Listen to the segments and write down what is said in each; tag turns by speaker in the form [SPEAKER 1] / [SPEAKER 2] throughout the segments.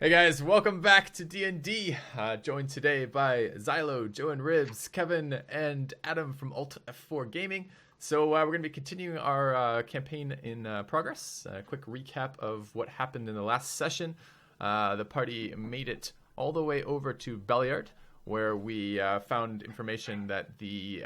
[SPEAKER 1] Hey guys, welcome back to D&D. Joined today by Xilo, JoINrbs, Kevin, and Adam from Altf Four Gaming. So we're going to be continuing our campaign in progress. A quick recap of what happened in the last session. The party made it all the way over to Belliard, where we found information that the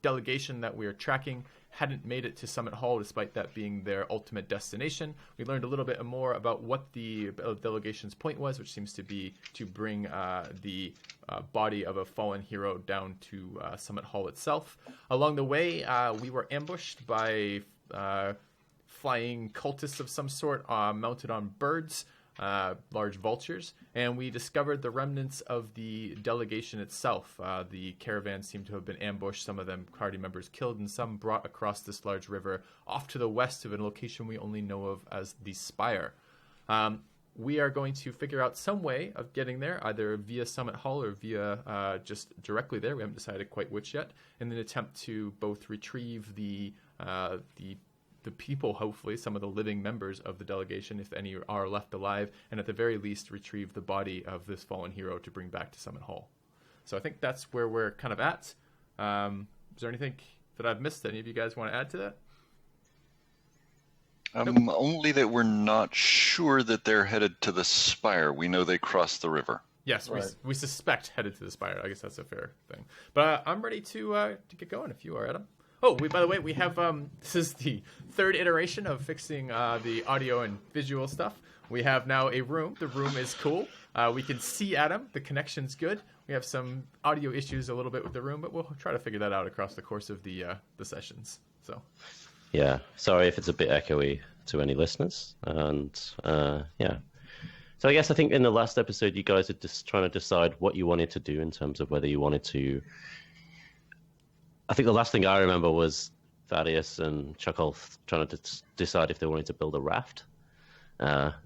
[SPEAKER 1] delegation that we are tracking hadn't made it to Summit Hall, despite that being their ultimate destination. We learned a little bit more about what the delegation's point was, which seems to be to bring the body of a fallen hero down to Summit Hall itself. Along the way, we were ambushed by flying cultists of some sort mounted on birds, large vultures, and we discovered the remnants of the delegation itself. The caravan seemed to have been ambushed, some of them party members killed, and some brought across this large river off to the west of a location we only know of as the Spire. We are going to figure out some way of getting there, either via Summit Hall or via just directly there. We haven't decided quite which yet, in an attempt to both retrieve the people, hopefully, some of the living members of the delegation, if any are left alive, and at the very least retrieve the body of this fallen hero to bring back to Summit Hall. So I think that's where we're kind of at. Is there anything that I've missed? Any of you guys want to add to that?
[SPEAKER 2] Only that we're not sure that they're headed to the Spire. We know they crossed the river.
[SPEAKER 1] Yes, right. we suspect headed to the Spire. I guess that's a fair thing. But I'm ready to get going if you are, Adam. Oh, by the way, we have, this is the third iteration of fixing the audio and visual stuff. We have now a room. The room is cool. We can see Adam. The connection's good. We have some audio issues a little bit with the room, but we'll try to figure that out across the course of the sessions. So,
[SPEAKER 3] yeah, sorry if it's a bit echoey to any listeners. And, yeah. So I guess I think in the last episode, you guys are just trying to decide what you wanted to do in terms of whether you wanted to... I think the last thing I remember was Thaddeus and Chakolth trying to decide if they wanted to build a raft,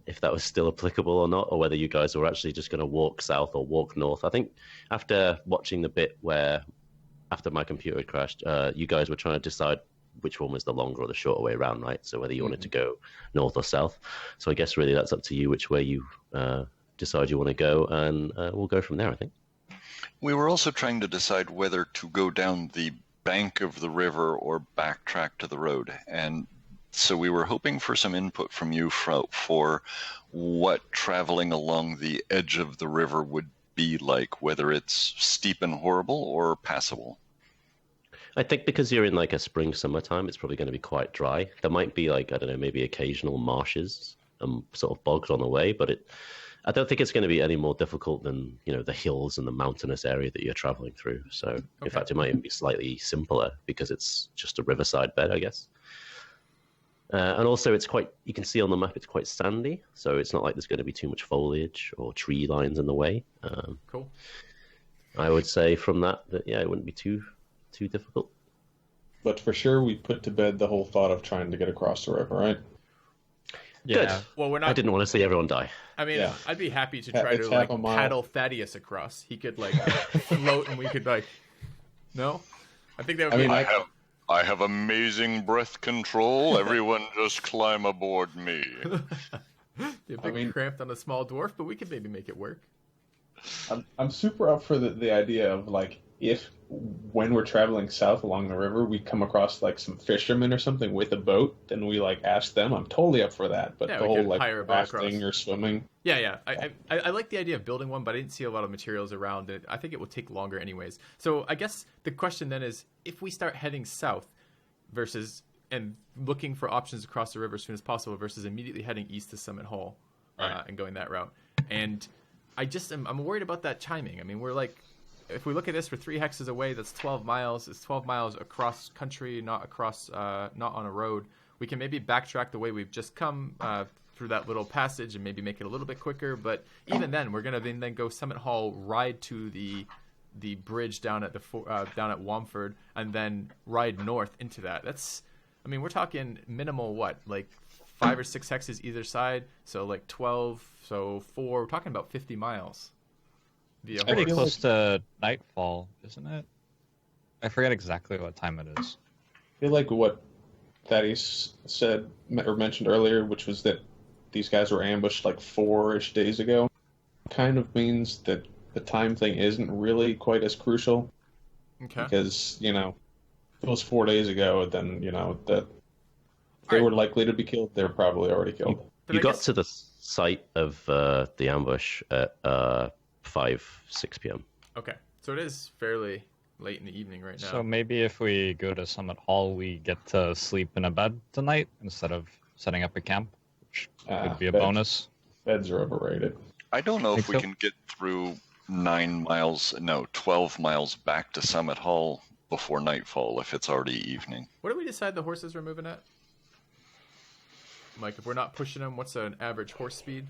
[SPEAKER 3] if that was still applicable or not, or whether you guys were actually just going to walk south or walk north. I think after watching the bit where, after my computer had crashed, you guys were trying to decide which one was the longer or the shorter way around, right? So whether you wanted to go north or south. So I guess really that's up to you which way you decide you want to go, and we'll go from there, I think.
[SPEAKER 2] We were also trying to decide whether to go down the bank of the river or backtrack to the road, and so we were hoping for some input from you for what traveling along the edge of the river would be like, whether it's steep and horrible or passable.
[SPEAKER 3] I think because you're in like a spring summertime, it's probably going to be quite dry. There might be like, I don't know, maybe occasional marshes sort of bogs on the way, but I don't think it's going to be any more difficult than, the hills and the mountainous area that you're traveling through. So, okay. In fact, it might even be slightly simpler because it's just a riverside bed, I guess. And also, you can see on the map, it's quite sandy. So it's not like there's going to be too much foliage or tree lines in the way.
[SPEAKER 1] Cool.
[SPEAKER 3] I would say from that, yeah, it wouldn't be too difficult.
[SPEAKER 4] But for sure, we put to bed the whole thought of trying to get across the river, right?
[SPEAKER 3] Yeah.
[SPEAKER 1] Good. Well, we're not.
[SPEAKER 3] I didn't want to see everyone die.
[SPEAKER 1] I mean, yeah. I'd be happy to try to paddle Thaddeus across. He could float, and we could No, I think that would be.
[SPEAKER 2] I have amazing breath control. Everyone, just climb aboard me.
[SPEAKER 1] You're a bit cramped on a small dwarf, but we could maybe make it work.
[SPEAKER 4] I'm super up for the idea of if when we're traveling south along the river, we come across some fishermen or something with a boat, then we ask them. I'm totally up for that. But the whole rafting or swimming.
[SPEAKER 1] Yeah. I like the idea of building one, but I didn't see a lot of materials around it. I think it will take longer anyways. So I guess the question then is, if we start heading south and looking for options across the river as soon as possible versus immediately heading east to Summit Hall, right, and going that route. And I'm worried about that timing. I mean, we're if we look at this, we're 3 hexes away. That's 12 miles. It's 12 miles across country, not on a road. We can maybe backtrack the way we've just come through that little passage and maybe make it a little bit quicker. But even then, we're gonna then go Summit Hall, ride to the bridge down at down at Wamford, and then ride north into that. We're talking minimal 5 or 6 hexes either side. So 12, so 4. We're talking about 50 miles.
[SPEAKER 5] It's pretty close to nightfall, isn't it? I forget exactly what time it is.
[SPEAKER 4] I feel like what Thaddeus said or mentioned earlier, which was that these guys were ambushed like 4-ish days ago, kind of means that the time thing isn't really quite as crucial.
[SPEAKER 1] Okay.
[SPEAKER 4] Because, if it was 4 days ago, then, that they were likely to be killed. They were probably already killed.
[SPEAKER 3] You got to the site of the ambush at 6 p.m.
[SPEAKER 1] Okay. So it is fairly late in the evening right now.
[SPEAKER 5] So maybe if we go to Summit Hall, we get to sleep in a bed tonight instead of setting up a camp, which would be a bonus.
[SPEAKER 4] Beds are overrated.
[SPEAKER 2] I don't know if we can get through 12 miles back to Summit Hall before nightfall if it's already evening.
[SPEAKER 1] What did we decide the horses were moving at? Mike, if we're not pushing them, what's an average horse speed?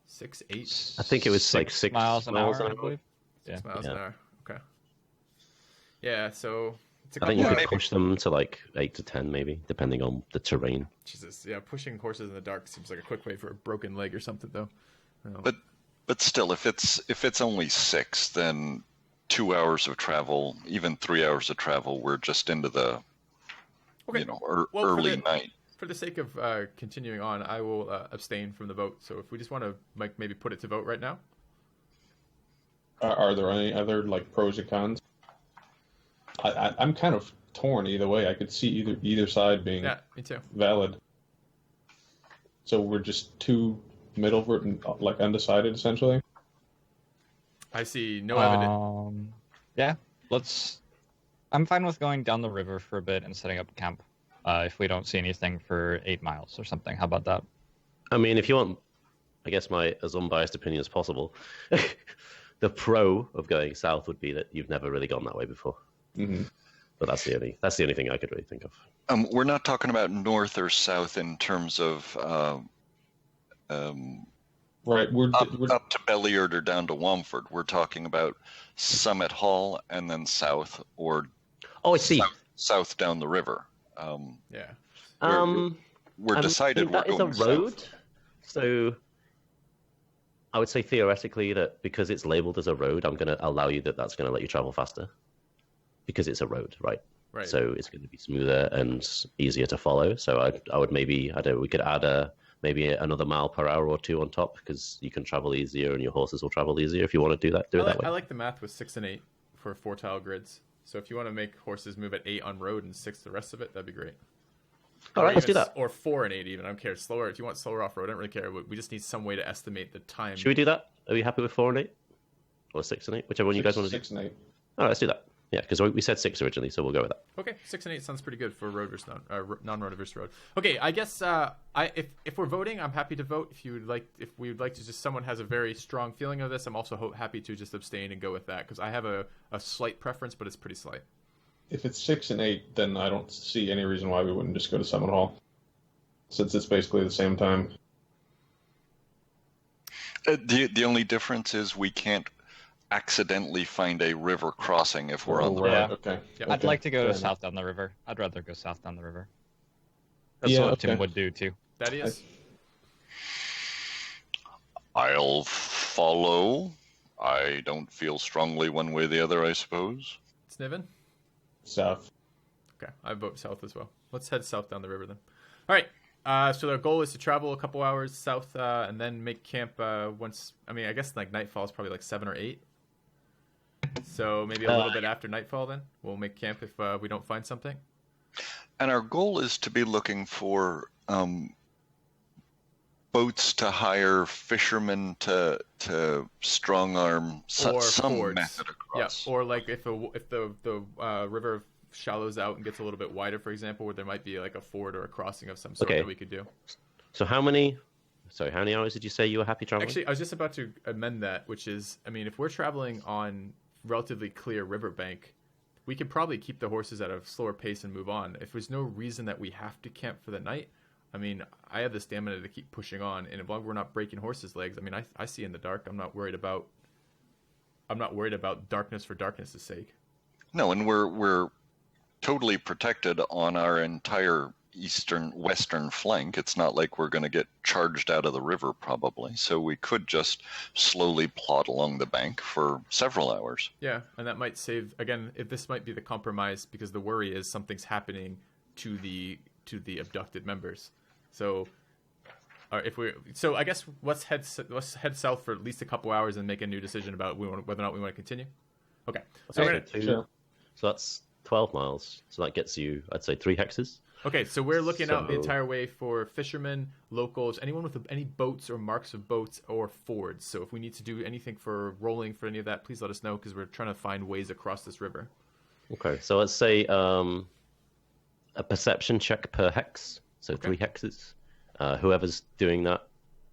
[SPEAKER 1] 6, 8?
[SPEAKER 3] I think it was like 6
[SPEAKER 5] miles an hour, I
[SPEAKER 3] hour.
[SPEAKER 5] believe.
[SPEAKER 1] 6 miles an hour. Okay. Yeah, so it's a
[SPEAKER 3] I think you
[SPEAKER 1] couple
[SPEAKER 3] could push them to like 8 to 10 maybe, depending on the terrain.
[SPEAKER 1] Jesus, yeah, pushing horses in the dark seems like a quick way for a broken leg or something, though.
[SPEAKER 2] But still, if it's only 6, then 2 hours of travel, even 3 hours of travel, we're just into the early night.
[SPEAKER 1] For the sake of continuing on, I will abstain from the vote. So if we just want to maybe put it to vote right now.
[SPEAKER 4] Are there any other pros and cons? I'm kind of torn either way. I could see either side being
[SPEAKER 1] me too.
[SPEAKER 4] valid. So we're just two middle, undecided essentially.
[SPEAKER 1] I see no evidence.
[SPEAKER 5] Yeah, I'm fine with going down the river for a bit and setting up camp. If we don't see anything for 8 miles or something, how about that?
[SPEAKER 3] I mean, if you want, I guess my as unbiased opinion as possible, the pro of going south would be that you've never really gone that way before.
[SPEAKER 4] Mm-hmm.
[SPEAKER 3] But that's the only thing I could really think of.
[SPEAKER 2] We're not talking about north or south in terms of
[SPEAKER 4] right. We're
[SPEAKER 2] up to Belliard or down to Womford. We're talking about Summit Hall and then south, or
[SPEAKER 3] I see.
[SPEAKER 2] South down the river.
[SPEAKER 1] Yeah.
[SPEAKER 2] We're decided
[SPEAKER 3] that
[SPEAKER 2] we're
[SPEAKER 3] is
[SPEAKER 2] going
[SPEAKER 3] a road.
[SPEAKER 2] south.
[SPEAKER 3] So I would say theoretically that because it's labeled as a road, I'm going to allow you that's going to let you travel faster because it's a road, right?
[SPEAKER 1] Right.
[SPEAKER 3] So it's going to be smoother and easier to follow. So I would maybe we could add maybe another mile per hour or 2 on top because you can travel easier and your horses will travel easier if you want to do that. Do it that way.
[SPEAKER 1] I like the math with 6 and 8 for 4 tile grids. So if you want to make horses move at 8 on road and 6 the rest of it, that'd be great.
[SPEAKER 3] All right, let's do that.
[SPEAKER 1] Or 4 and 8 even. I don't care. Slower. If you want slower off road, I don't really care. We just need some way to estimate the time.
[SPEAKER 3] Should we do that? Are we happy with 4 and 8? Or 6 and 8? Whichever one you guys want to do.
[SPEAKER 4] 6 and 8.
[SPEAKER 3] All right, let's do that. Yeah, because we said 6 originally, so we'll go with that.
[SPEAKER 1] Okay, 6 and 8 sounds pretty good for road versus non-road versus road. Okay, I guess if we're voting, I'm happy to vote. If we would like to, just someone has a very strong feeling of this, I'm also happy to just abstain and go with that because I have a slight preference, but it's pretty slight.
[SPEAKER 4] If it's 6 and 8, then I don't see any reason why we wouldn't just go to Summit Hall, since it's basically the same time.
[SPEAKER 2] The only difference is we can't accidentally find a river crossing if we're on the road.
[SPEAKER 5] Yeah.
[SPEAKER 4] Okay.
[SPEAKER 1] Yep.
[SPEAKER 5] I'd like to go
[SPEAKER 4] Fair
[SPEAKER 5] south down the river. I'd rather go south down the river.
[SPEAKER 4] Yeah,
[SPEAKER 5] That's what
[SPEAKER 4] okay.
[SPEAKER 5] Tim would do too.
[SPEAKER 1] Thaddeus?
[SPEAKER 2] I'll follow. I don't feel strongly one way or the other, I suppose.
[SPEAKER 1] Sniven?
[SPEAKER 4] South.
[SPEAKER 1] Okay, I vote south as well. Let's head south down the river then. All right. So our goal is to travel a couple hours south and then make camp once. I mean, I guess nightfall is probably 7 or 8. So maybe a little bit after nightfall then we'll make camp if we don't find something.
[SPEAKER 2] And our goal is to be looking for boats to hire, fishermen to strong arm
[SPEAKER 1] Or
[SPEAKER 2] some
[SPEAKER 1] fords.
[SPEAKER 2] method across.
[SPEAKER 1] Yeah, or if the river shallows out and gets a little bit wider, for example, where there might be a ford or a crossing of some sort that we could do.
[SPEAKER 3] So how many hours did you say you were happy traveling?
[SPEAKER 1] Actually, I was just about to amend that, which is, I mean, if we're traveling on relatively clear riverbank, we could probably keep the horses at a slower pace and move on. If there's no reason that we have to camp for the night, I mean, I have the stamina to keep pushing on, and as long as we're not breaking horses' legs, I mean, I see in the dark. I'm not worried about darkness for darkness' sake.
[SPEAKER 2] No, and we're totally protected on our entire western flank. It's not like we're going to get charged out of the river probably, so we could just slowly plod along the bank for several hours.
[SPEAKER 1] Yeah, and that might save, again, if this might be the compromise, because the worry is something's happening to the abducted members. So So I guess let's head south for at least a couple hours and make a new decision about whether or not we want to continue. Okay. So we're gonna,
[SPEAKER 4] Sure.
[SPEAKER 3] So that's 12 miles. So that gets you, I'd say, 3 hexes.
[SPEAKER 1] Okay, so we're looking out the
[SPEAKER 3] So-
[SPEAKER 1] entire way for fishermen, locals, anyone with any boats or marks of boats or fords. So if we need to do anything for rolling for any of that, please let us know because we're trying to find ways across this river.
[SPEAKER 3] Okay, so let's say a perception check per hex. So
[SPEAKER 1] Okay.
[SPEAKER 3] 3 hexes. Whoever's doing that,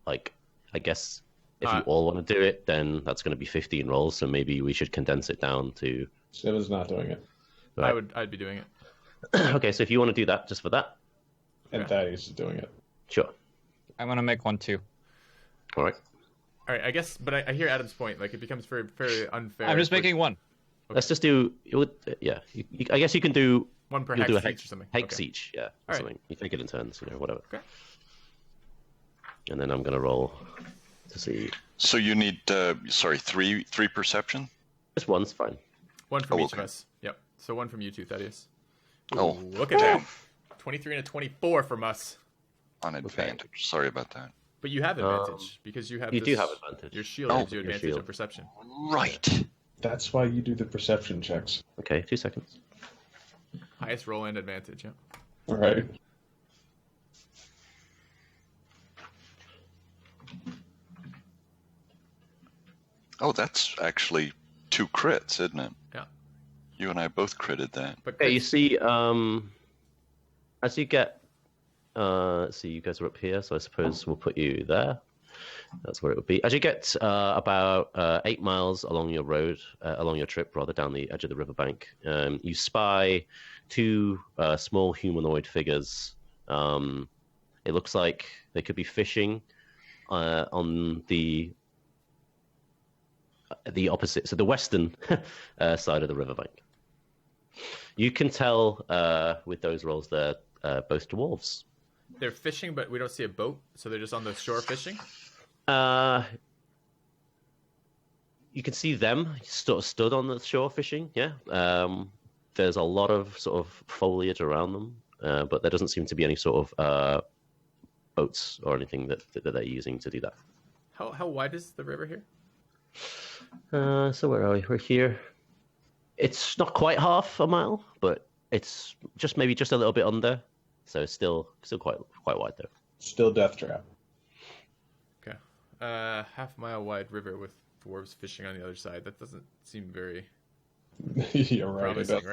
[SPEAKER 3] like, I guess if you
[SPEAKER 1] Uh,
[SPEAKER 3] all want to do it, then that's going to be 15 rolls. So maybe we should condense it down to.
[SPEAKER 4] Siva's not doing it.
[SPEAKER 3] Right.
[SPEAKER 1] I'd be doing it.
[SPEAKER 3] Okay, so if you want to do that, just for that,
[SPEAKER 4] And
[SPEAKER 1] Okay.
[SPEAKER 4] Thaddeus is doing it.
[SPEAKER 3] sure.
[SPEAKER 5] I'm gonna make one too.
[SPEAKER 3] All right.
[SPEAKER 1] All right, I guess, but I hear Adam's point. Like, it becomes very unfair.
[SPEAKER 5] I'm just
[SPEAKER 1] if we're-
[SPEAKER 5] making one.
[SPEAKER 3] Let's just do. Yeah, I guess you can do.
[SPEAKER 1] one per
[SPEAKER 3] You'll
[SPEAKER 1] hex
[SPEAKER 3] do a
[SPEAKER 1] each
[SPEAKER 3] hex,
[SPEAKER 1] or something.
[SPEAKER 3] hex
[SPEAKER 1] Okay.
[SPEAKER 3] each, yeah, or
[SPEAKER 1] All right.
[SPEAKER 3] something. You take it in turns, whatever.
[SPEAKER 1] Okay.
[SPEAKER 3] And then I'm gonna roll to see.
[SPEAKER 2] So you need, three perception?
[SPEAKER 3] Just one's fine.
[SPEAKER 1] One from
[SPEAKER 2] Oh,
[SPEAKER 1] each of
[SPEAKER 2] okay.
[SPEAKER 1] us. Yep. So one from you two, Thaddeus.
[SPEAKER 2] Oh,
[SPEAKER 1] Ooh, look at that. 23 and a 24 from us.
[SPEAKER 2] on advantage. Sorry about that.
[SPEAKER 1] But you have advantage because you have.
[SPEAKER 3] You do
[SPEAKER 1] this-
[SPEAKER 3] have advantage.
[SPEAKER 1] Your shield gives you
[SPEAKER 3] your
[SPEAKER 1] advantage on
[SPEAKER 3] shield.
[SPEAKER 1] perception.
[SPEAKER 2] Right.
[SPEAKER 4] That's why you do the perception checks.
[SPEAKER 3] Okay, 2 seconds.
[SPEAKER 1] Highest roll and advantage. Yeah.
[SPEAKER 4] All right.
[SPEAKER 2] Oh, that's actually 2 crits, isn't it?
[SPEAKER 1] Yeah.
[SPEAKER 2] You and I both critted that.
[SPEAKER 1] But
[SPEAKER 3] Okay, you see, as you get, let's see, you guys are up here, so I suppose we'll put you there. That's where it would be. As you get about 8 miles along your road, along your trip, rather, down the edge of the riverbank, you spy 2 small humanoid figures. It looks like they could be fishing on the opposite, so the western side of the riverbank. You can tell with those rolls they're both dwarves.
[SPEAKER 1] they're fishing, but we don't see a boat, so they're just on the shore fishing.
[SPEAKER 3] You can see them sort of stood on the shore fishing. Yeah. There's a lot of sort of foliage around them, but there doesn't seem to be any sort of boats or anything that they're using to do that.
[SPEAKER 1] How wide is the river here?
[SPEAKER 3] So where are we? We're here. It's not quite half a mile, but it's maybe just a little bit under. So it's still quite wide though.
[SPEAKER 4] Still death trap.
[SPEAKER 1] Okay. Half-mile wide river with dwarves fishing on the other side. That doesn't seem very
[SPEAKER 4] You're right. it
[SPEAKER 1] promising,
[SPEAKER 4] does.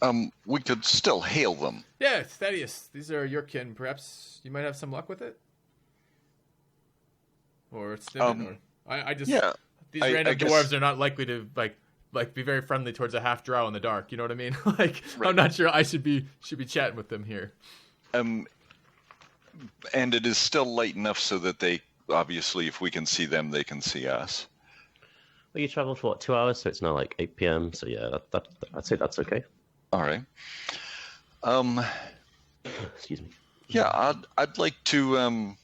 [SPEAKER 1] right?
[SPEAKER 2] We could still hail them.
[SPEAKER 1] Yeah, Thaddeus. These are your kin. Perhaps you might have some luck with it? Or Sniven, or... I just...
[SPEAKER 2] Yeah.
[SPEAKER 1] These
[SPEAKER 2] I
[SPEAKER 1] random
[SPEAKER 2] guess-
[SPEAKER 1] dwarves are not likely to, like be very friendly towards a half-drow in the dark. You know what I mean? Like,
[SPEAKER 2] Right.
[SPEAKER 1] I'm not sure I should be chatting with them here.
[SPEAKER 2] And it is still light enough so that they, obviously, if we can see them, they can see us.
[SPEAKER 3] Well, you traveled for what, 2 hours, so it's now like 8 p.m. So yeah, I'd say that's okay.
[SPEAKER 2] All right.
[SPEAKER 3] Excuse me.
[SPEAKER 2] Yeah, I'd like to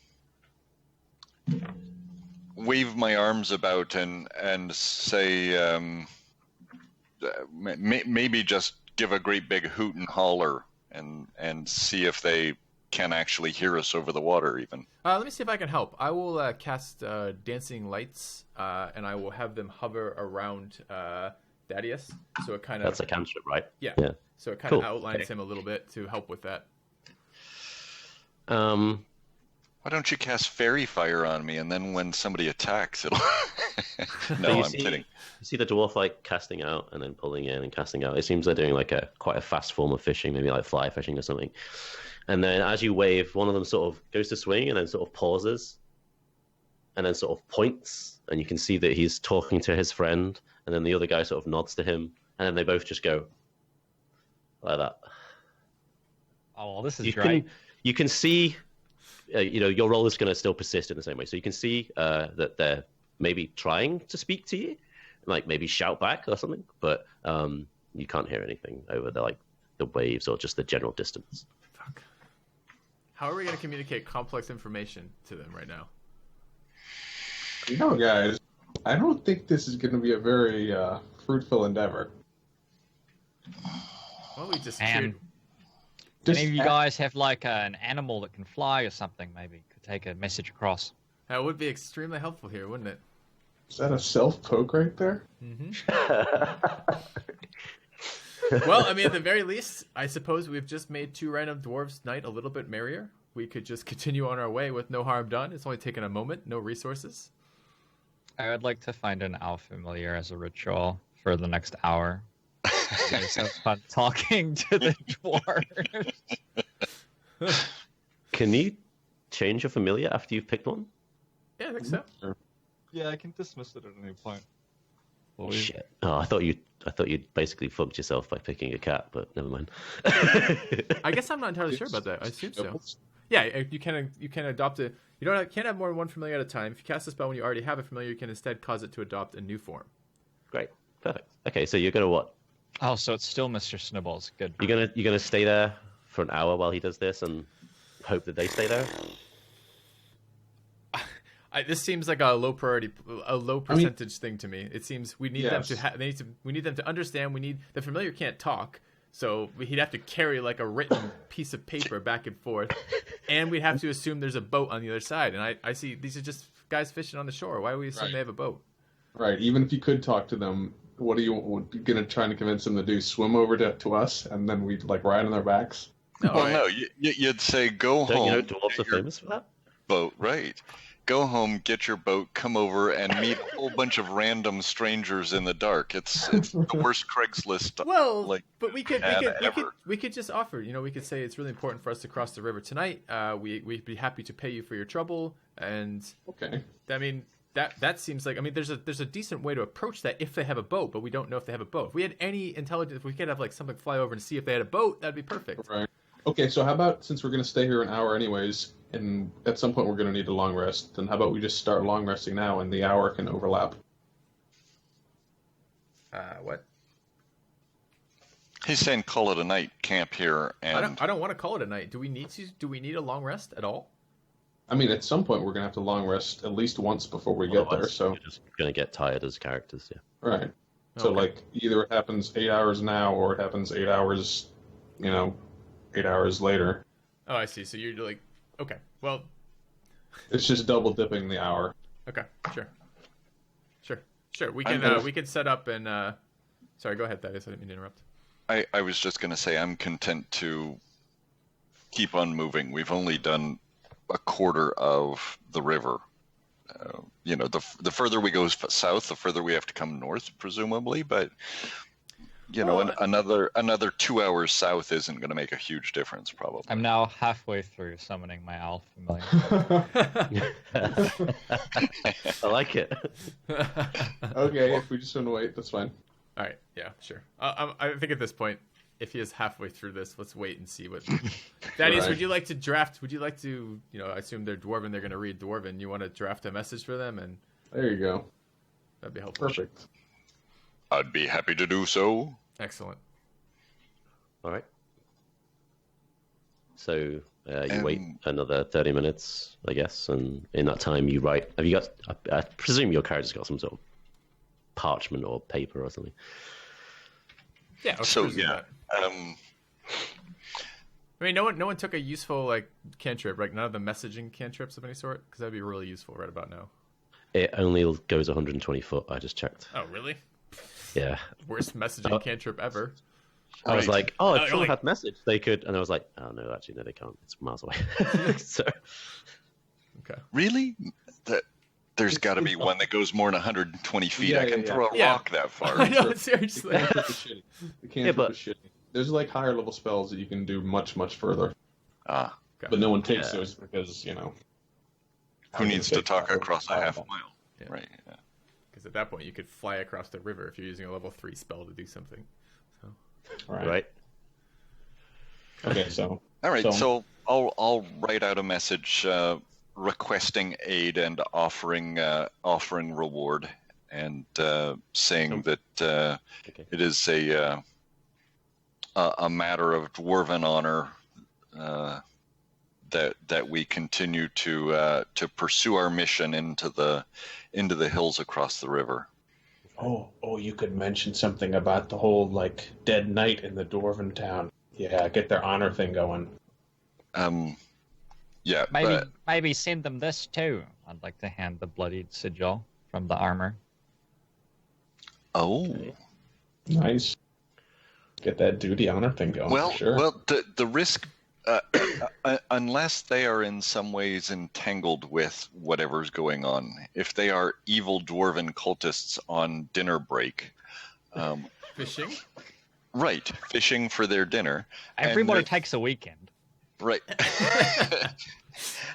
[SPEAKER 2] wave my arms about and say maybe just give a great big hoot and holler and see if they can actually hear us over the water even.
[SPEAKER 1] Let me see if I can help. I will cast dancing lights, and I will have them hover around Thaddeus. So it kind of
[SPEAKER 3] That's a cantrip, right?
[SPEAKER 1] yeah.
[SPEAKER 3] Yeah.
[SPEAKER 1] So it kind of
[SPEAKER 3] Cool.
[SPEAKER 1] outlines
[SPEAKER 3] Okay.
[SPEAKER 1] him a little bit to help with that.
[SPEAKER 2] Why don't you cast fairy fire on me, and then when somebody attacks, it'll...
[SPEAKER 3] So
[SPEAKER 2] No,
[SPEAKER 3] you
[SPEAKER 2] I'm
[SPEAKER 3] see-
[SPEAKER 2] kidding.
[SPEAKER 3] You see the dwarf like casting out and then pulling in and casting out. It seems they're doing like quite a fast form of fishing, maybe like fly fishing or something. And then as you wave, one of them sort of goes to swing and then sort of pauses and then sort of points, and you can see that he's talking to his friend, and then the other guy sort of nods to him, and then they both just go like that.
[SPEAKER 5] Oh, well, this is
[SPEAKER 3] You
[SPEAKER 5] great.
[SPEAKER 3] you can see, your role is going to still persist in the same way. So you can see that they're maybe trying to speak to you, like maybe shout back or something, but you can't hear anything over the waves or just the general distance.
[SPEAKER 1] Fuck. How are we going to communicate complex information to them right now?
[SPEAKER 4] You know, guys, I don't think this is going to be a very fruitful endeavor.
[SPEAKER 1] Well, we just
[SPEAKER 5] And
[SPEAKER 1] cheered.
[SPEAKER 5] any of you guys have like an animal that can fly or something? Maybe could take a message across.
[SPEAKER 1] That would be extremely helpful here, wouldn't it?
[SPEAKER 4] Is that a self-poke right there?
[SPEAKER 1] Well, I mean, at the very least, I suppose we've just made 2 random dwarves night a little bit merrier. We could just continue on our way with no harm done. It's only taken a moment, no resources.
[SPEAKER 5] I would like to find an Elf familiar as a ritual for the next hour. You guys have fun talking to the dwarves.
[SPEAKER 3] Can you change your familiar after you've picked one?
[SPEAKER 1] Yeah, I think so.
[SPEAKER 5] Yeah, I can dismiss it at any point.
[SPEAKER 3] Shit. Oh, I thought you'd basically fucked yourself by picking a cat, but never mind.
[SPEAKER 1] I guess I'm not entirely sure about that. I assume so. Yeah, you can adopt it. Can't have more than one familiar at a time. If you cast a spell when you already have a familiar, you can instead cause it to adopt a new form.
[SPEAKER 3] Great, perfect. Okay, so you're gonna what?
[SPEAKER 5] Oh, so it's still Mr. Snibbles. Good.
[SPEAKER 3] You're gonna stay there for an hour while he does this and hope that they stay there.
[SPEAKER 1] This seems like a low priority, a low percentage thing to me. It seems we need them to we need them to understand. The familiar can't talk, so he'd have to carry like a written piece of paper back and forth, and we'd have to assume there's a boat on the other side. And I see these are just guys fishing on the shore. Why do we assume they have a boat?
[SPEAKER 4] Right. Even if you could talk to them, what are you gonna try to convince them to do? Swim over to us, and then we'd like ride on their backs?
[SPEAKER 2] No, you'd say go home.
[SPEAKER 3] Don't you know dwarves are famous for that?
[SPEAKER 2] Boat, right? Go home, get your boat, come over, and meet a whole bunch of random strangers in the dark. It's the worst Craigslist.
[SPEAKER 1] Well, but we could just offer. We could say it's really important for us to cross the river tonight. We'd be happy to pay you for your trouble. And
[SPEAKER 4] okay,
[SPEAKER 1] I mean that seems like there's a decent way to approach that if they have a boat, but we don't know if they have a boat. If we had any intelligence, if we could have like something fly over and see if they had a boat, that'd be perfect.
[SPEAKER 4] Right. Okay, so how about, since we're going to stay here an hour anyways, and at some point we're going to need a long rest, then how about we just start long resting now and the hour can overlap?
[SPEAKER 1] What?
[SPEAKER 2] He's saying call it a night, camp here, and
[SPEAKER 1] I don't want to call it a night. Do we need a long rest at all?
[SPEAKER 4] I mean, at some point we're going to have to long rest at least once before we get there, so...
[SPEAKER 3] You're just going to get tired as characters, yeah.
[SPEAKER 4] Right. So, either it happens 8 hours now, or it happens 8 hours, 8 hours later.
[SPEAKER 1] Oh, I see. So you're like, okay, well...
[SPEAKER 4] It's just double dipping the hour.
[SPEAKER 1] Okay, sure. We can set up and... Sorry, go ahead, Thaddeus. I didn't mean to interrupt.
[SPEAKER 2] I was just going to say I'm content to keep on moving. We've only done a quarter of the river. The further we go south, the further we have to come north, presumably. But another 2 hours south isn't going to make a huge difference, probably.
[SPEAKER 5] I'm now halfway through summoning my Elf familiar.
[SPEAKER 3] I like it.
[SPEAKER 4] Okay, if we just want to wait, that's fine.
[SPEAKER 1] All right, yeah, sure. I think at this point, if he is halfway through this, let's wait and see what. Thaddeus, would you like to draft? Would you like to? I assume they're Dwarven. They're going to read Dwarven. You want to draft a message for them, and
[SPEAKER 4] there you go.
[SPEAKER 1] That'd be helpful.
[SPEAKER 4] Perfect.
[SPEAKER 2] I'd be happy to do so.
[SPEAKER 1] Excellent.
[SPEAKER 3] All right. So you wait another 30 minutes, I guess, and in that time you write. Have you got? I presume your character's got some sort of parchment or paper or something.
[SPEAKER 1] Yeah.
[SPEAKER 2] So yeah.
[SPEAKER 1] I mean, no one took a useful cantrip, right? None of the messaging cantrips of any sort, because that'd be really useful right about now.
[SPEAKER 3] It only goes 120 foot. I just checked.
[SPEAKER 1] Oh, really?
[SPEAKER 3] Yeah.
[SPEAKER 1] Worst messaging cantrip ever.
[SPEAKER 3] I was like, oh, if someone had message, they could. And I was like, oh, no, actually, no, they can't. It's miles away. So.
[SPEAKER 1] Okay.
[SPEAKER 2] Really? There's got to be one that goes more than 120 feet. I can throw a rock that far.
[SPEAKER 1] I know, seriously.
[SPEAKER 4] The cantrip is shitty. There's higher level spells that you can do much, much further.
[SPEAKER 2] Okay.
[SPEAKER 4] But no one takes those because,
[SPEAKER 2] Who needs to talk across a half a mile?
[SPEAKER 1] Yeah.
[SPEAKER 2] Right, yeah.
[SPEAKER 1] Because at that point, you could fly across the river if you're using a level 3 spell to do something. So.
[SPEAKER 3] Right.
[SPEAKER 4] Okay, so...
[SPEAKER 2] All right, so I'll write out a message requesting aid and offering reward, and saying that it is a matter of dwarven honor that we continue to pursue our mission into the hills across the river.
[SPEAKER 4] Oh, you could mention something about the whole dead knight in the dwarven town. Yeah, get their honor thing going.
[SPEAKER 2] Yeah,
[SPEAKER 5] Maybe send them this too. I'd like to hand the bloodied sigil from the armor.
[SPEAKER 2] Oh.
[SPEAKER 4] Nice. Get that duty honor thing going for sure.
[SPEAKER 2] Well, the risk, unless they are in some ways entangled with whatever's going on, if they are evil dwarven cultists on dinner break,
[SPEAKER 1] Fishing?
[SPEAKER 2] Right, fishing for their dinner.
[SPEAKER 5] Everybody takes a weekend.
[SPEAKER 2] Right.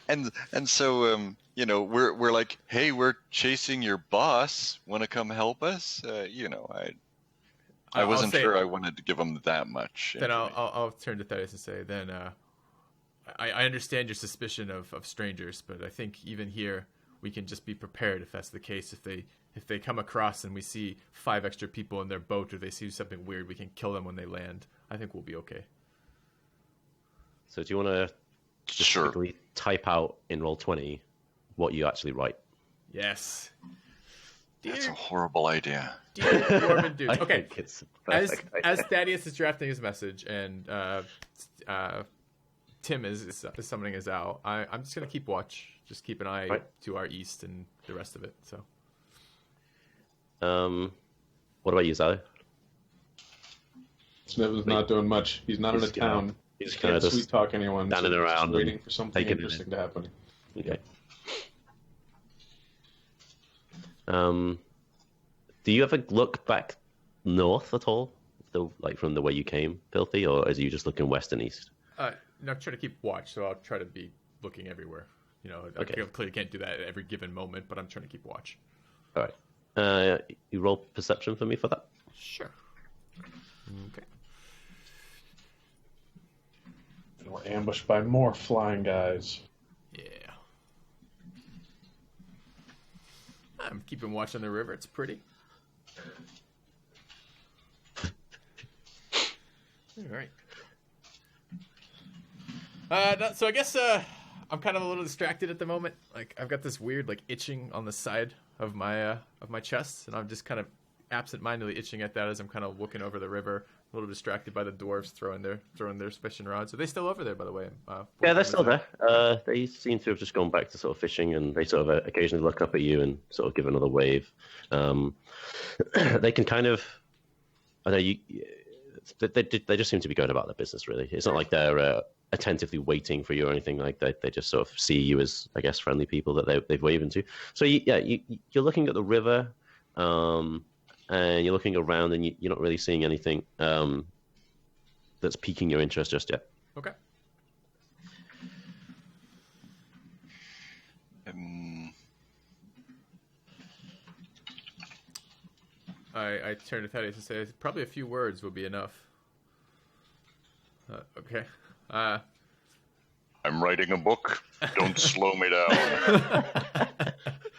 [SPEAKER 2] and so we're like, hey, we're chasing your boss. Want to come help us? I wasn't sure I wanted to give them that much.
[SPEAKER 1] Then I'll turn to Thaddeus and say, then I understand your suspicion of strangers, but I think even here we can just be prepared if that's the case. If they come across and we see 5 extra people in their boat, or they see something weird, we can kill them when they land. I think we'll be okay.
[SPEAKER 3] So do you want to just quickly type out in Roll20 what you actually write?
[SPEAKER 1] Yes.
[SPEAKER 2] That's a horrible idea.
[SPEAKER 1] Dear Dwarven dude. Okay. As Thaddeus is drafting his message and Tim is summoning his owl, I'm just going to keep watch. Just keep an eye to our east and the rest of it. So.
[SPEAKER 3] What about you, Zalo?
[SPEAKER 4] Sniven's not doing much. He's not in a town.
[SPEAKER 3] He's kind of just
[SPEAKER 4] sweet talk anyone.
[SPEAKER 3] standing around,
[SPEAKER 4] waiting for something interesting to happen.
[SPEAKER 3] Okay. Do you ever look back north at all, like from the way you came, Filthy, or is you just looking west and east?
[SPEAKER 1] No, I'm trying to keep watch, so I'll try to be looking everywhere. I clearly can't do that at every given moment, but I'm trying to keep watch.
[SPEAKER 3] All right. You roll perception for me for that?
[SPEAKER 1] Sure. Okay.
[SPEAKER 4] And we're ambushed by more flying guys.
[SPEAKER 1] Yeah. I'm keeping watch on the river. It's pretty. All right. So I guess I'm kind of a little distracted at the moment. Like I've got this weird itching on the side of my chest, and I'm just kind of absent-mindedly itching at that as I'm kind of looking over the river, a little distracted by the dwarves throwing their fishing rods. Are they still over there, by the way?
[SPEAKER 3] Yeah, they're still there. They seem to have just gone back to sort of fishing, and they sort of occasionally look up at you and sort of give another wave. They can kind of, I know you. They just seem to be going about their business, really. It's not like they're attentively waiting for you or anything like that. They just sort of see you as, I guess, friendly people that they've waved into. So you're looking at the river, and you're looking around, and you're not really seeing anything that's piquing your interest just yet.
[SPEAKER 1] Okay. I turn to Thaddeus and say, probably a few words will be enough. Okay.
[SPEAKER 2] I'm writing a book. Don't slow me down.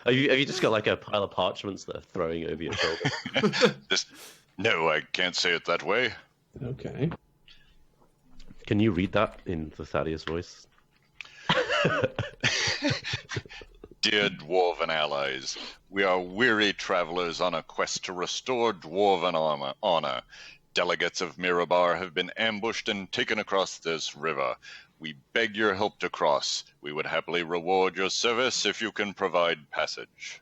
[SPEAKER 3] Have you just got like a pile of parchments that are throwing over your shoulder?
[SPEAKER 2] No, I can't say it that way.
[SPEAKER 4] Okay.
[SPEAKER 3] Can you read that in the Thaddeus voice?
[SPEAKER 2] Dear dwarven allies, we are weary travelers on a quest to restore dwarven honor. Delegates of Mirabar have been ambushed and taken across this river. We beg your help to cross. We would happily reward your service if you can provide passage.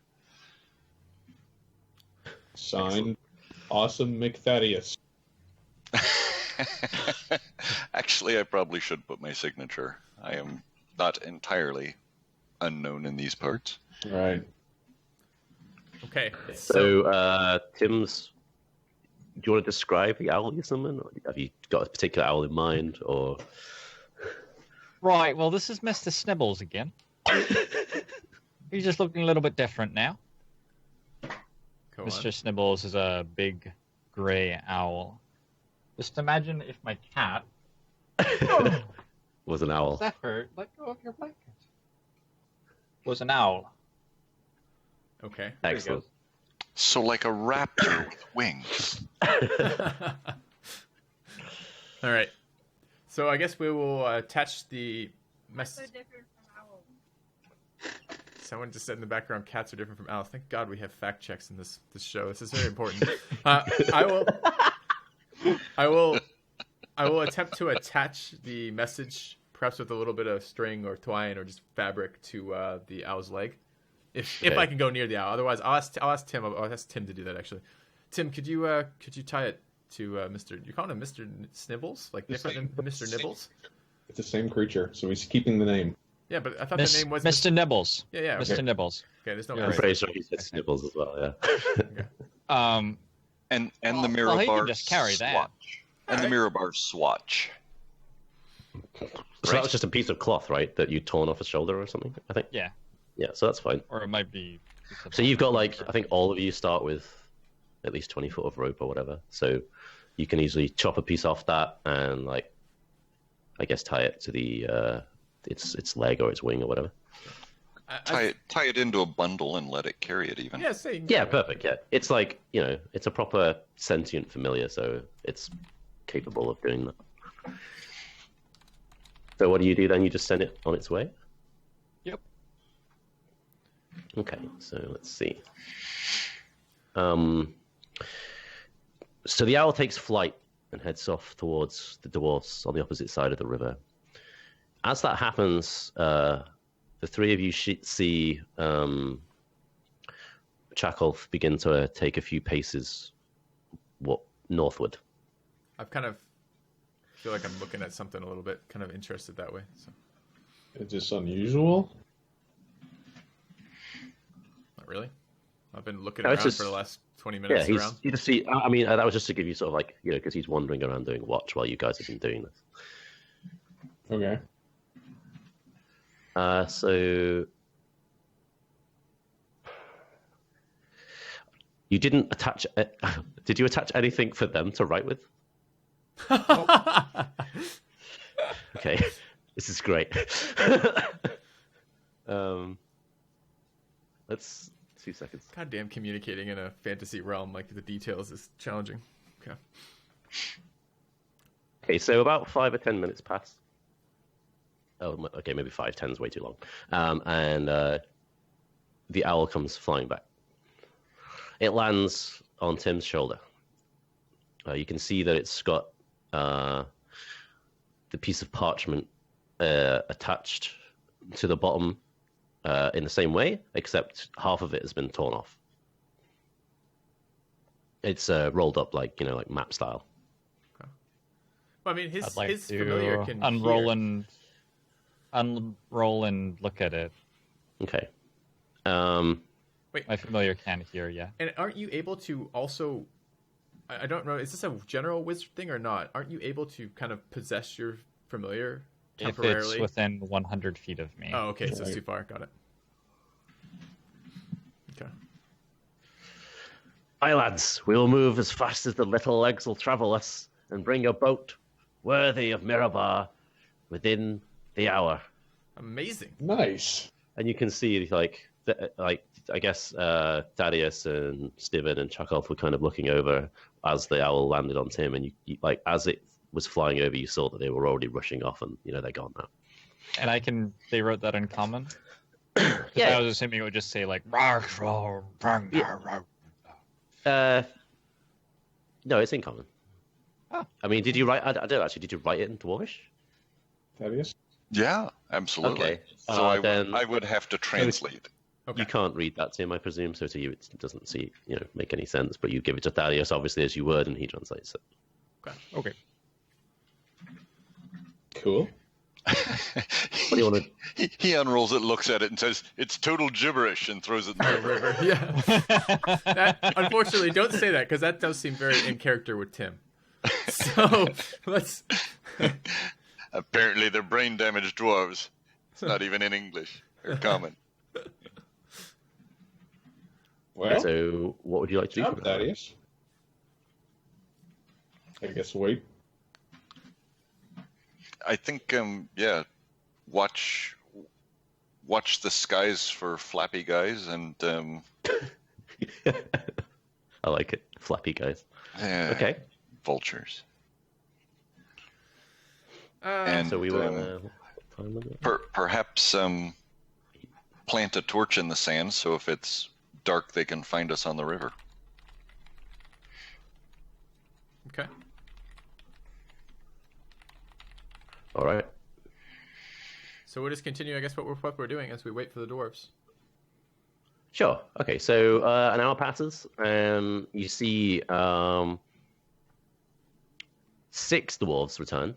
[SPEAKER 4] Signed, Awesome McThaddeus.
[SPEAKER 2] Actually, I probably should put my signature. I am not entirely unknown in these parts.
[SPEAKER 4] Right.
[SPEAKER 1] Okay.
[SPEAKER 3] So Tim's... Do you want to describe the owl you summon? Or have you got a particular owl in mind, or...
[SPEAKER 5] Right, well, this is Mr. Snibbles again. He's just looking a little bit different now. Mr. Snibbles is a big grey owl. Just imagine if my cat...
[SPEAKER 3] was an owl.
[SPEAKER 5] Zephyr, let go of your blanket. Was an owl.
[SPEAKER 1] Okay.
[SPEAKER 3] Excellent.
[SPEAKER 2] So like a raptor with wings.
[SPEAKER 1] All right. So I guess we will attach the message.
[SPEAKER 6] So different from owls.
[SPEAKER 1] Someone just said in the background, cats are different from owls. Thank God we have fact checks in this show. This is very important. I will attempt to attach the message perhaps with a little bit of string or twine or just fabric to the owl's leg, if I can go near the owl. Otherwise, I'll ask Tim. I'll ask Tim to do that actually. Tim, could you tie it to Mr. You call him Mr. Snibbles, like different than Mr. Nibbles?
[SPEAKER 4] It's the same creature, so he's keeping the name.
[SPEAKER 1] Yeah, but I thought the name was
[SPEAKER 5] Mr. Nibbles.
[SPEAKER 1] Yeah,
[SPEAKER 5] Mr.
[SPEAKER 1] okay.
[SPEAKER 5] Nibbles.
[SPEAKER 1] Okay, there's no.
[SPEAKER 3] I'm pretty sure he said Snibbles as well. Yeah.
[SPEAKER 2] And the mirror
[SPEAKER 5] well, he
[SPEAKER 2] bar
[SPEAKER 5] can just carry that.
[SPEAKER 2] swatch. And the mirror bar swatch.
[SPEAKER 3] So that was just a piece of cloth, right? That you torn off his shoulder or something. I think.
[SPEAKER 5] Yeah.
[SPEAKER 3] Yeah. So that's fine.
[SPEAKER 5] Or it might be.
[SPEAKER 3] So you've got I think all of you start with at least 20 foot of rope or whatever. So you can easily chop a piece off that and I guess tie it to the its leg or its wing or whatever.
[SPEAKER 2] Tie it into a bundle and let it carry it even.
[SPEAKER 3] Yeah, perfect. Yeah, it's it's a proper sentient familiar, so it's capable of doing that. So what do you do then? You just send it on its way?
[SPEAKER 5] Yep.
[SPEAKER 3] Okay, so let's see. So the owl takes flight and heads off towards the dwarfs on the opposite side of the river. As that happens, the three of you see Chakolth begin to take a few paces northward.
[SPEAKER 1] I've kind of feel like I'm looking at something a little bit kind of interested that way. So.
[SPEAKER 4] Is this unusual?
[SPEAKER 1] Not really. I've been looking around for the last 20 minutes around.
[SPEAKER 3] You just see. I mean, that was just to give you sort of because he's wandering around doing watch while you guys have been doing this.
[SPEAKER 4] Okay.
[SPEAKER 3] So you didn't attach. Did you attach anything for them to write with? Okay, this is great. Let's 2 seconds.
[SPEAKER 1] Goddamn, communicating in a fantasy realm like the details is challenging. Okay.
[SPEAKER 3] Okay, so about 5 or 10 minutes pass. Oh, okay, maybe 5. 10 is way too long. And the owl comes flying back. It lands on Tim's shoulder. You can see that it's got the piece of parchment attached to the bottom in the same way, except half of it has been torn off. It's rolled up like map style.
[SPEAKER 1] Okay. Well, I mean, his
[SPEAKER 5] I'd like
[SPEAKER 1] his
[SPEAKER 5] to
[SPEAKER 1] familiar can
[SPEAKER 5] unroll
[SPEAKER 1] hear.
[SPEAKER 5] unroll and look at it.
[SPEAKER 3] Okay.
[SPEAKER 1] Wait,
[SPEAKER 5] My familiar can hear, yeah.
[SPEAKER 1] and aren't you able to also? I don't know. Is this a general wizard thing or not? Aren't you able to kind of possess your familiar temporarily?
[SPEAKER 5] If it's within 100 feet of me.
[SPEAKER 1] Oh, okay, so it's too far. Got it. Okay.
[SPEAKER 3] Aye, lads, we will move as fast as the little legs will travel us and bring a boat worthy of Mirabar within the hour.
[SPEAKER 1] Amazing.
[SPEAKER 4] Nice.
[SPEAKER 3] And you can see, I guess Thaddeus and Sniven and Chakolth were kind of looking over as the owl landed on Tim, and you as it was flying over, you saw that they were already rushing off, and they're gone now.
[SPEAKER 5] And they wrote that in common?
[SPEAKER 3] Yeah.
[SPEAKER 5] I was assuming it would just say
[SPEAKER 3] no, it's in common.
[SPEAKER 5] Oh.
[SPEAKER 3] I mean, did you write? I don't actually. Did you write it in Dwarvish?
[SPEAKER 4] Thaddeus?
[SPEAKER 2] Yeah, absolutely.
[SPEAKER 3] Okay.
[SPEAKER 2] So
[SPEAKER 3] Then
[SPEAKER 2] I would have to translate.
[SPEAKER 1] Okay.
[SPEAKER 3] you can't read that, Tim, I presume. So to you, it doesn't make any sense. But you give it to Thaddeus, obviously, as you would, and he translates it.
[SPEAKER 5] Okay.
[SPEAKER 4] Cool.
[SPEAKER 3] What do you want to?
[SPEAKER 2] He unrolls it, looks at it, and says, "It's total gibberish," and throws it in the river.
[SPEAKER 1] Yeah. Unfortunately, don't say that because that does seem very in character with Tim. So let's.
[SPEAKER 2] Apparently, they're brain-damaged dwarves. It's not even in English or common.
[SPEAKER 4] Well,
[SPEAKER 3] So, what would you like to do?
[SPEAKER 4] job,
[SPEAKER 3] For that?
[SPEAKER 4] Thaddeus. I guess wait.
[SPEAKER 2] I think, watch the skies for flappy guys, and
[SPEAKER 3] I like it, flappy guys. Okay.
[SPEAKER 2] vultures.
[SPEAKER 1] And
[SPEAKER 3] So we will.
[SPEAKER 2] Perhaps plant a torch in the sand, so if it's dark, they can find us on the river.
[SPEAKER 1] okay.
[SPEAKER 3] All right.
[SPEAKER 1] So we'll just continue, I guess, what we're doing as we wait for the dwarves.
[SPEAKER 3] Sure. Okay. So an hour passes, and you see 6 dwarves return,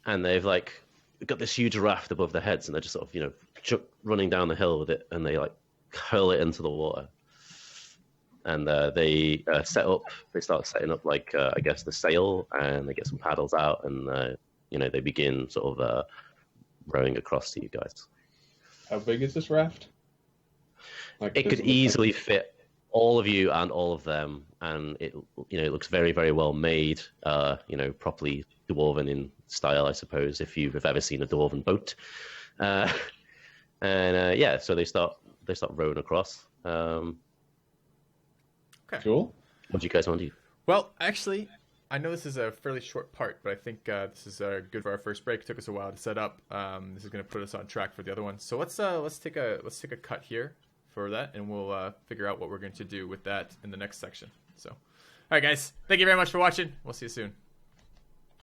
[SPEAKER 3] and they've like got this huge raft above their heads, and they're just sort of running down the hill with it, and they like hurl it into the water. And they start setting up like I guess the sail, and they get some paddles out, and they begin sort of rowing across to you guys.
[SPEAKER 4] How big is this raft?
[SPEAKER 3] It could easily fit all of you and all of them, and it looks very, very well made. Properly dwarven in style, I suppose, if you've ever seen a dwarven boat. So they start rowing across.
[SPEAKER 1] Okay.
[SPEAKER 4] Cool.
[SPEAKER 3] What do you guys want to do?
[SPEAKER 1] Well, actually, I know this is a fairly short part, but I think this is good for our first break. It took us a while to set up. This is going to put us on track for the other one. So let's take a cut here for that, and we'll figure out what we're going to do with that in the next section. So, all right, guys, thank you very much for watching. We'll see you soon.